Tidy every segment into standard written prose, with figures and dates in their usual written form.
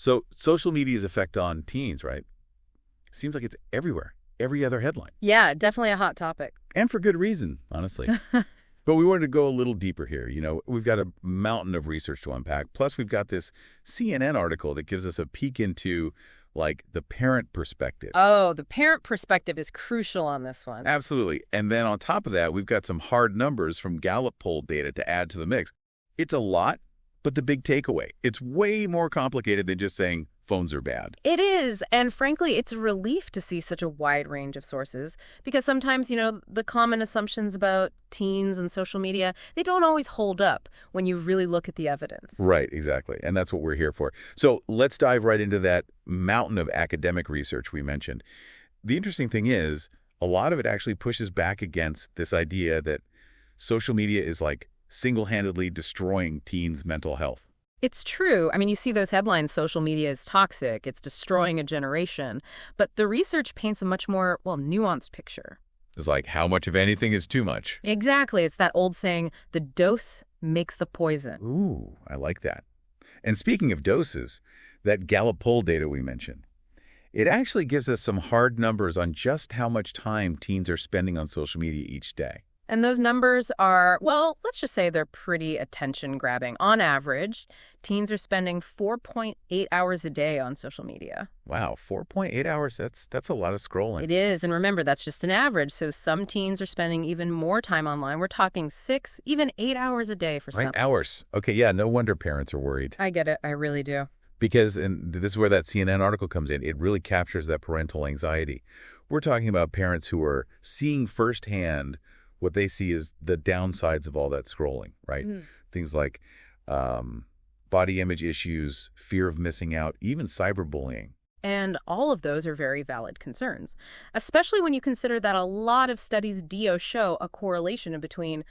So social media's effect on teens, right? Seems like it's everywhere. Every other headline. Yeah, definitely a hot topic. And for good reason, honestly. But we wanted to go a little deeper here. We've got a mountain of research to unpack. Plus, we've got this CNN article that gives us a peek into, like, the parent perspective. Oh, the parent perspective is crucial on this one. Absolutely. And then on top of that, we've got some hard numbers from Gallup poll data to add to the mix. It's a lot, but the big takeaway, it's way more complicated than just saying phones are bad. It is, and frankly, it's a relief to see such a wide range of sources because sometimes, the common assumptions about teens and social media, they don't always hold up when you really look at the evidence. Right, exactly. And that's what we're here for. So let's dive right into that mountain of academic research we mentioned. The interesting thing is, a lot of it actually pushes back against this idea that social media is like single-handedly destroying teens' mental health. It's true. I mean, you see those headlines, social media is toxic, it's destroying a generation. But the research paints a much more, nuanced picture. It's like how much of anything is too much. Exactly. It's that old saying, the dose makes the poison. Ooh, I like that. And speaking of doses, that Gallup poll data we mentioned, it actually gives us some hard numbers on just how much time teens are spending on social media each day. And those numbers are, let's just say they're pretty attention-grabbing. On average, teens are spending 4.8 hours a day on social media. Wow, 4.8 hours, that's a lot of scrolling. It is, and remember, that's just an average, so some teens are spending even more time online. We're talking 6, even 8 hours a day for some. Right, hours. Okay, yeah, no wonder parents are worried. I get it, I really do. Because, and this is where that CNN article comes in, it really captures that parental anxiety. We're talking about parents who are seeing firsthand what they see is the downsides of all that scrolling, right? Things like body image issues, fear of missing out, even cyberbullying. And all of those are very valid concerns, especially when you consider that a lot of studies show a correlation between,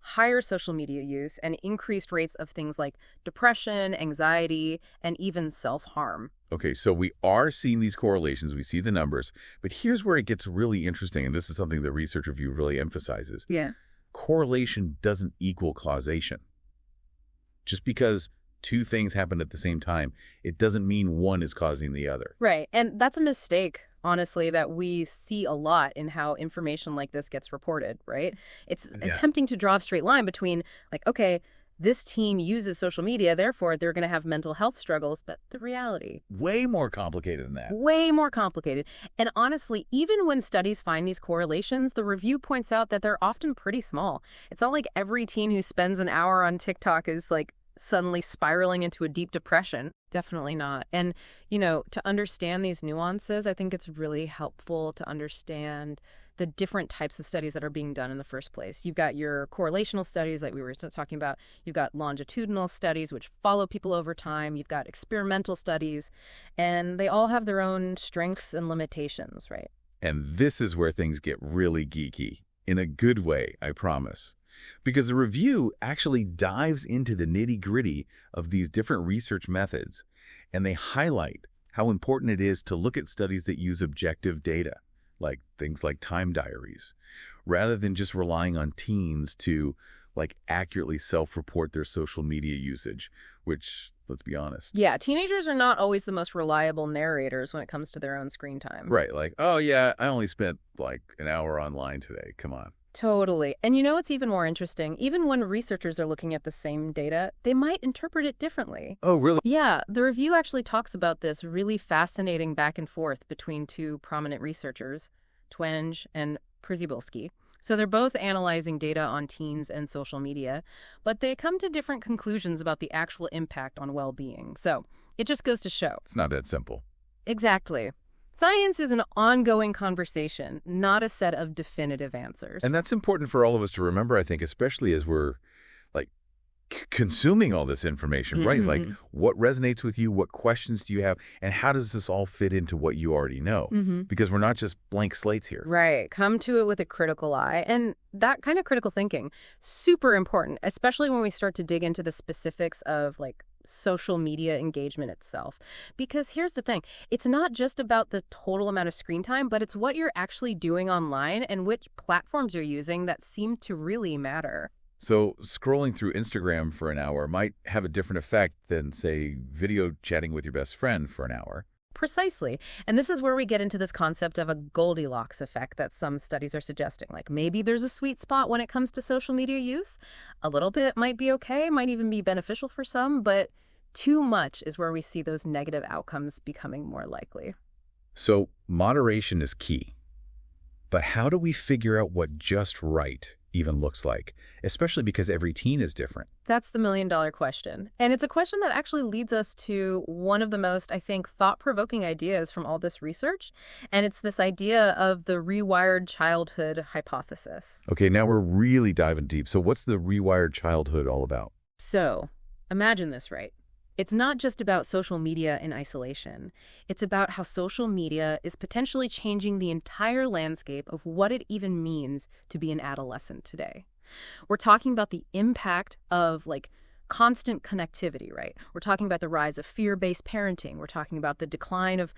higher social media use and increased rates of things like depression, anxiety, and even self-harm. Okay, so we are seeing these correlations, we see the numbers, but here's where it gets really interesting, and this is something the research review really emphasizes. Yeah. Correlation doesn't equal causation. Just because two things happen at the same time, it doesn't mean one is causing the other. Right, and that's a mistake, honestly, that we see a lot in how information like this gets reported, right? It's attempting to draw a straight line between, okay, this team uses social media, therefore they're going to have mental health struggles, but the reality... Way more complicated than that. Way more complicated. And honestly, even when studies find these correlations, the review points out that they're often pretty small. It's not like every teen who spends an hour on TikTok is, suddenly spiraling into a deep depression. Definitely not. And, to understand these nuances, I think it's really helpful to understand the different types of studies that are being done in the first place. You've got your correlational studies like we were talking about. You've got longitudinal studies, which follow people over time. You've got experimental studies, and they all have their own strengths and limitations, right? And this is where things get really geeky. In a good way, I promise. Because the review actually dives into the nitty-gritty of these different research methods, and they highlight how important it is to look at studies that use objective data, like things like time diaries, rather than just relying on teens to accurately self-report their social media usage, which, let's be honest. Yeah, teenagers are not always the most reliable narrators when it comes to their own screen time. Right, oh yeah, I only spent an hour online today, come on. Totally. And what's even more interesting? Even when researchers are looking at the same data, they might interpret it differently. Oh, really? Yeah, the review actually talks about this really fascinating back and forth between two prominent researchers, Twenge and Przybylski. So they're both analyzing data on teens and social media, but they come to different conclusions about the actual impact on well-being. So it just goes to show. It's not that simple. Exactly. Science is an ongoing conversation, not a set of definitive answers. And that's important for all of us to remember, I think, especially as we're consuming all this information, right? What resonates with you? What questions do you have? And how does this all fit into what you already know? Because we're not just blank slates here. Right. Come to it with a critical eye. And that kind of critical thinking, super important, especially when we start to dig into the specifics of social media engagement itself. Because here's the thing, it's not just about the total amount of screen time, but it's what you're actually doing online and which platforms you're using that seem to really matter. So scrolling through Instagram for an hour might have a different effect than, say, video chatting with your best friend for an hour. Precisely. And this is where we get into this concept of a Goldilocks effect that some studies are suggesting. Like maybe there's a sweet spot when it comes to social media use. A little bit might be okay, might even be beneficial for some, but too much is where we see those negative outcomes becoming more likely. So moderation is key. But how do we figure out what just right even looks like, especially because every teen is different? That's the million-dollar question. And it's a question that actually leads us to one of the most, I think, thought-provoking ideas from all this research. And it's this idea of the rewired childhood hypothesis. Okay, now we're really diving deep. So what's the rewired childhood all about? So, imagine this, right? It's not just about social media in isolation. It's about how social media is potentially changing the entire landscape of what it even means to be an adolescent today. We're talking about the impact of constant connectivity, right? We're talking about the rise of fear-based parenting. We're talking about the decline of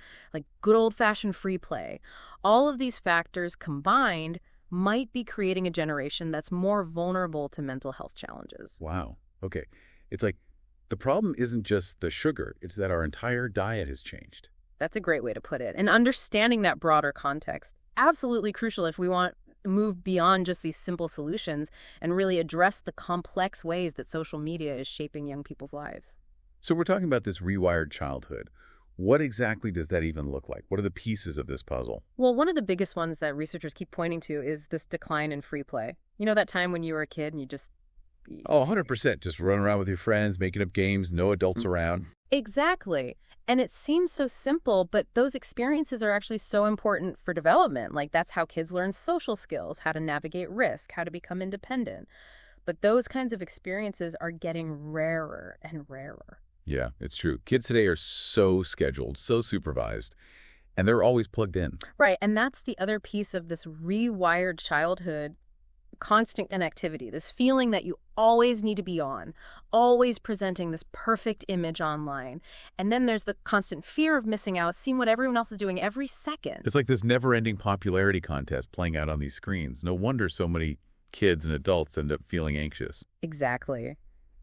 good old-fashioned free play. All of these factors combined might be creating a generation that's more vulnerable to mental health challenges. Wow. Okay. It's like the problem isn't just the sugar, it's that our entire diet has changed. That's a great way to put it. And understanding that broader context, absolutely crucial if we want to move beyond just these simple solutions and really address the complex ways that social media is shaping young people's lives. So we're talking about this rewired childhood. What exactly does that even look like? What are the pieces of this puzzle? Well, one of the biggest ones that researchers keep pointing to is this decline in free play. You know that time when you were a kid and you just... Oh, 100%. Just running around with your friends, making up games, no adults around. Exactly. And it seems so simple, but those experiences are actually so important for development. That's how kids learn social skills, how to navigate risk, how to become independent. But those kinds of experiences are getting rarer and rarer. Yeah, it's true. Kids today are so scheduled, so supervised, and they're always plugged in. Right. And that's the other piece of this rewired childhood. Constant connectivity, this feeling that you always need to be on, always presenting this perfect image online. And then there's the constant fear of missing out, seeing what everyone else is doing every second. It's like this never-ending popularity contest playing out on these screens. No wonder so many kids and adults end up feeling anxious. Exactly.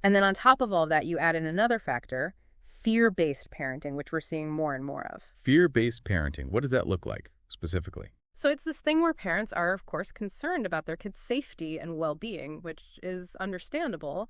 And then on top of all that, you add in another factor, fear-based parenting, which we're seeing more and more of. Fear-based parenting, what does that look like specifically? So it's this thing where parents are, of course, concerned about their kids' safety and well-being, which is understandable.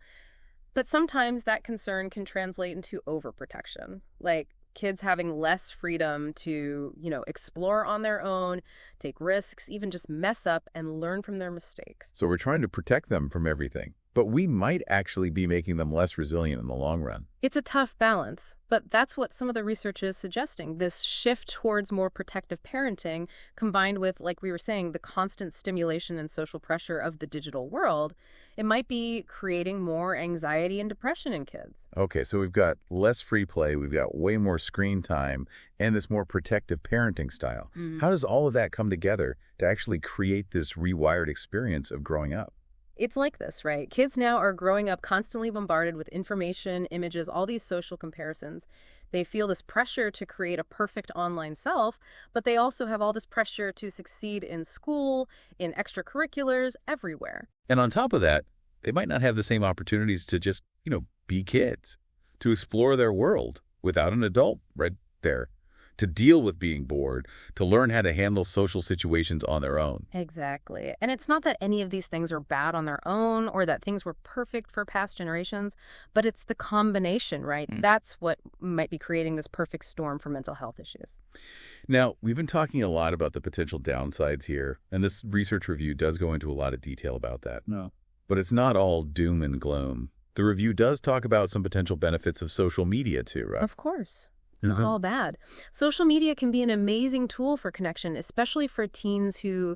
But sometimes that concern can translate into overprotection, like kids having less freedom to, explore on their own, take risks, even just mess up and learn from their mistakes. So we're trying to protect them from everything, but we might actually be making them less resilient in the long run. It's a tough balance, but that's what some of the research is suggesting. This shift towards more protective parenting, combined with, like we were saying, the constant stimulation and social pressure of the digital world, it might be creating more anxiety and depression in kids. Okay, so we've got less free play, we've got way more screen time, and this more protective parenting style. How does all of that come together to actually create this rewired experience of growing up? It's like this, right? Kids now are growing up constantly bombarded with information, images, all these social comparisons. They feel this pressure to create a perfect online self, but they also have all this pressure to succeed in school, in extracurriculars, everywhere. And on top of that, they might not have the same opportunities to just, be kids, to explore their world without an adult right there, to deal with being bored, to learn how to handle social situations on their own. Exactly. And it's not that any of these things are bad on their own or that things were perfect for past generations, but it's the combination, right? That's what might be creating this perfect storm for mental health issues. Now, we've been talking a lot about the potential downsides here, and this research review does go into a lot of detail about that. No. But it's not all doom and gloom. The review does talk about some potential benefits of social media too, right? Of course. It's not all bad. Social media can be an amazing tool for connection, especially for teens who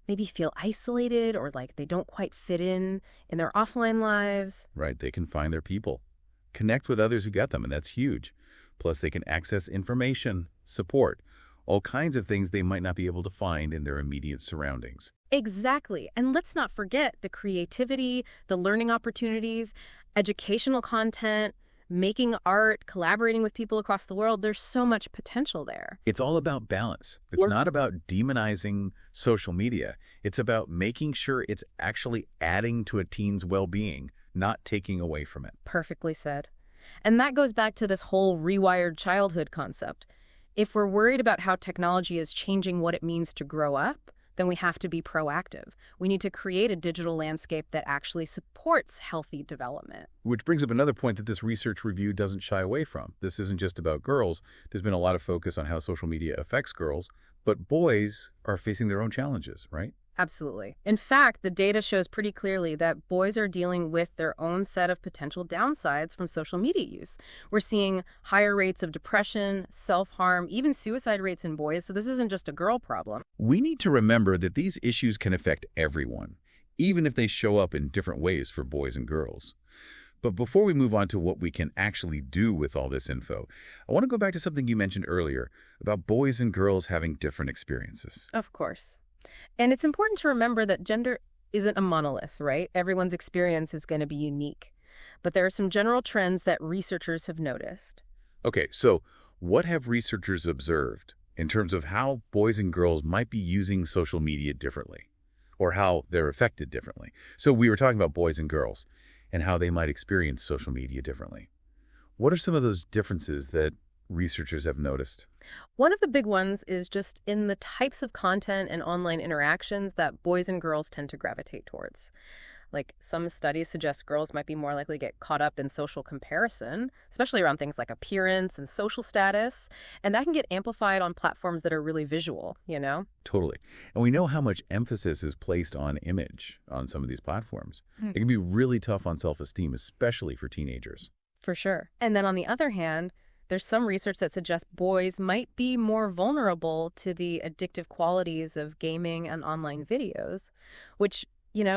maybe feel isolated or like they don't quite fit in their offline lives. Right, they can find their people, connect with others who get them, and that's huge. Plus, they can access information, support, all kinds of things they might not be able to find in their immediate surroundings. Exactly. And let's not forget the creativity, the learning opportunities, educational content, making art, collaborating with people across the world. There's so much potential there. It's all about balance. It's not about demonizing social media. It's about making sure it's actually adding to a teen's well-being, not taking away from it. Perfectly said. And that goes back to this whole rewired childhood concept. If we're worried about how technology is changing what it means to grow up, then we have to be proactive. We need to create a digital landscape that actually supports healthy development. Which brings up another point that this research review doesn't shy away from. This isn't just about girls. There's been a lot of focus on how social media affects girls, but boys are facing their own challenges, right? Absolutely. In fact, the data shows pretty clearly that boys are dealing with their own set of potential downsides from social media use. We're seeing higher rates of depression, self-harm, even suicide rates in boys, so this isn't just a girl problem. We need to remember that these issues can affect everyone, even if they show up in different ways for boys and girls. But before we move on to what we can actually do with all this info, I want to go back to something you mentioned earlier about boys and girls having different experiences. Of course. And it's important to remember that gender isn't a monolith, right? Everyone's experience is going to be unique. But there are some general trends that researchers have noticed. Okay, so what have researchers observed in terms of how boys and girls might be using social media differently, or how they're affected differently? So we were talking about boys and girls and how they might experience social media differently. What are some of those differences that researchers have noticed? One of the big ones is just in the types of content and online interactions that boys and girls tend to gravitate towards. Like, some studies suggest girls might be more likely to get caught up in social comparison, especially around things like appearance and social status. And that can get amplified on platforms that are really visual, you know? Totally. And we know how much emphasis is placed on image on some of these platforms. It can be really tough on self-esteem, especially for teenagers. For sure. And then on the other hand, there's some research that suggests boys might be more vulnerable to the addictive qualities of gaming and online videos, which,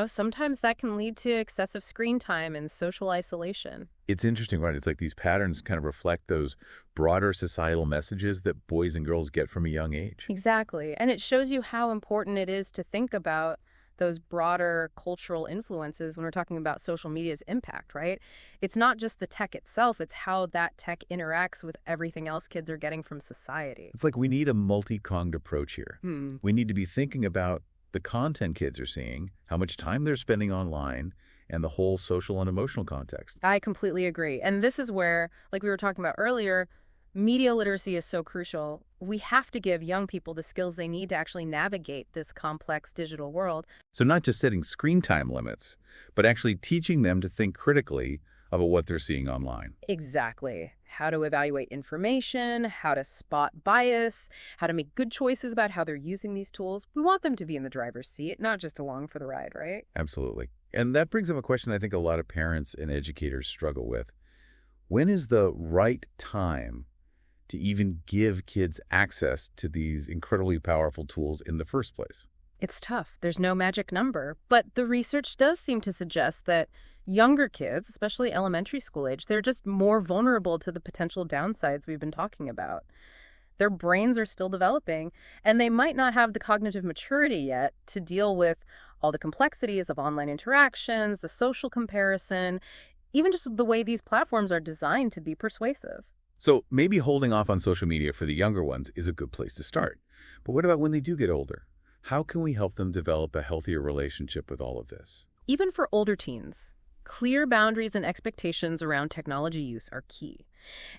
sometimes that can lead to excessive screen time and social isolation. It's interesting, right? It's like these patterns kind of reflect those broader societal messages that boys and girls get from a young age. Exactly. And it shows you how important it is to think about those broader cultural influences when we're talking about social media's impact, right? It's not just the tech itself, it's how that tech interacts with everything else kids are getting from society. It's like we need a multi-pronged approach here. We need to be thinking about the content kids are seeing, how much time they're spending online, and the whole social and emotional context. I completely agree. And this is where, like we were talking about earlier, media literacy is so crucial. We have to give young people the skills they need to actually navigate this complex digital world. So not just setting screen time limits, but actually teaching them to think critically about what they're seeing online. Exactly. How to evaluate information, how to spot bias, how to make good choices about how they're using these tools. We want them to be in the driver's seat, not just along for the ride, right? Absolutely. And that brings up a question I think a lot of parents and educators struggle with. When is the right time to even give kids access to these incredibly powerful tools in the first place? It's tough. There's no magic number. But the research does seem to suggest that younger kids, especially elementary school age, they're just more vulnerable to the potential downsides we've been talking about. Their brains are still developing, and they might not have the cognitive maturity yet to deal with all the complexities of online interactions, the social comparison, even just the way these platforms are designed to be persuasive. So maybe holding off on social media for the younger ones is a good place to start. But what about when they do get older? How can we help them develop a healthier relationship with all of this? Even for older teens, clear boundaries and expectations around technology use are key.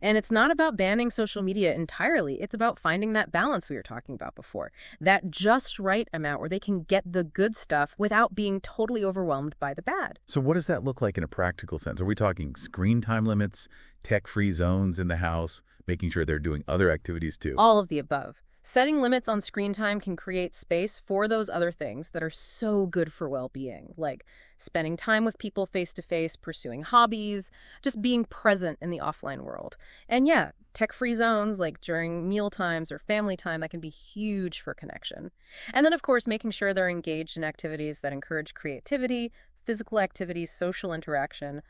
And it's not about banning social media entirely. It's about finding that balance we were talking about before, that just right amount where they can get the good stuff without being totally overwhelmed by the bad. So what does that look like in a practical sense? Are we talking screen time limits, tech-free zones in the house, making sure they're doing other activities too? All of the above. Setting limits on screen time can create space for those other things that are so good for well-being, like spending time with people face-to-face, pursuing hobbies, just being present in the offline world. And yeah, tech-free zones like during meal times or family time, that can be huge for connection. And then, of course, making sure they're engaged in activities that encourage creativity, physical activities, social interaction.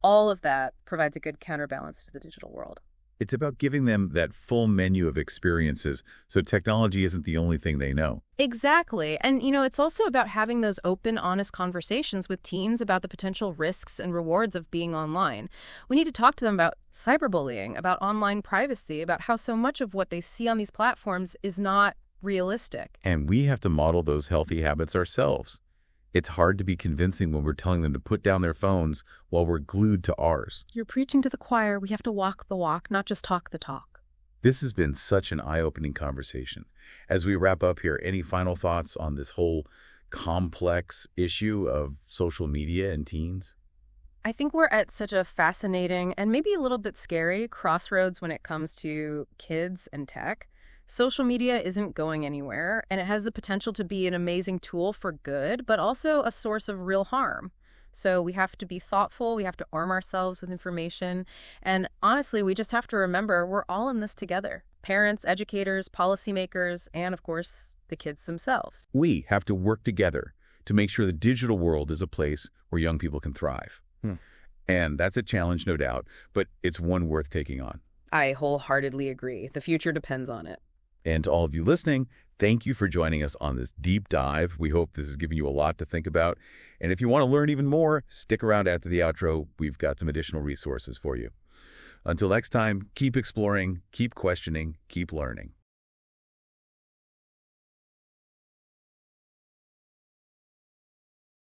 All of that provides a good counterbalance to the digital world. It's about giving them that full menu of experiences so technology isn't the only thing they know. Exactly. And, you know, it's also about having those open, honest conversations with teens about the potential risks and rewards of being online. We need to talk to them about cyberbullying, about online privacy, about how so much of what they see on these platforms is not realistic. And we have to model those healthy habits ourselves. It's hard to be convincing when we're telling them to put down their phones while we're glued to ours. You're preaching to the choir. We have to walk the walk, not just talk the talk. This has been such an eye-opening conversation. As we wrap up here, any final thoughts on this whole complex issue of social media and teens? I think we're at such a fascinating and maybe a little bit scary crossroads when it comes to kids and tech. Social media isn't going anywhere, and it has the potential to be an amazing tool for good, but also a source of real harm. So we have to be thoughtful, we have to arm ourselves with information, and honestly, we just have to remember we're all in this together. Parents, educators, policymakers, and of course, the kids themselves. We have to work together to make sure the digital world is a place where young people can thrive. And that's a challenge, no doubt, but it's one worth taking on. I wholeheartedly agree. The future depends on it. And to all of you listening, thank you for joining us on this deep dive. We hope this has given you a lot to think about. And if you want to learn even more, stick around after the outro. We've got some additional resources for you. Until next time, keep exploring, keep questioning, keep learning.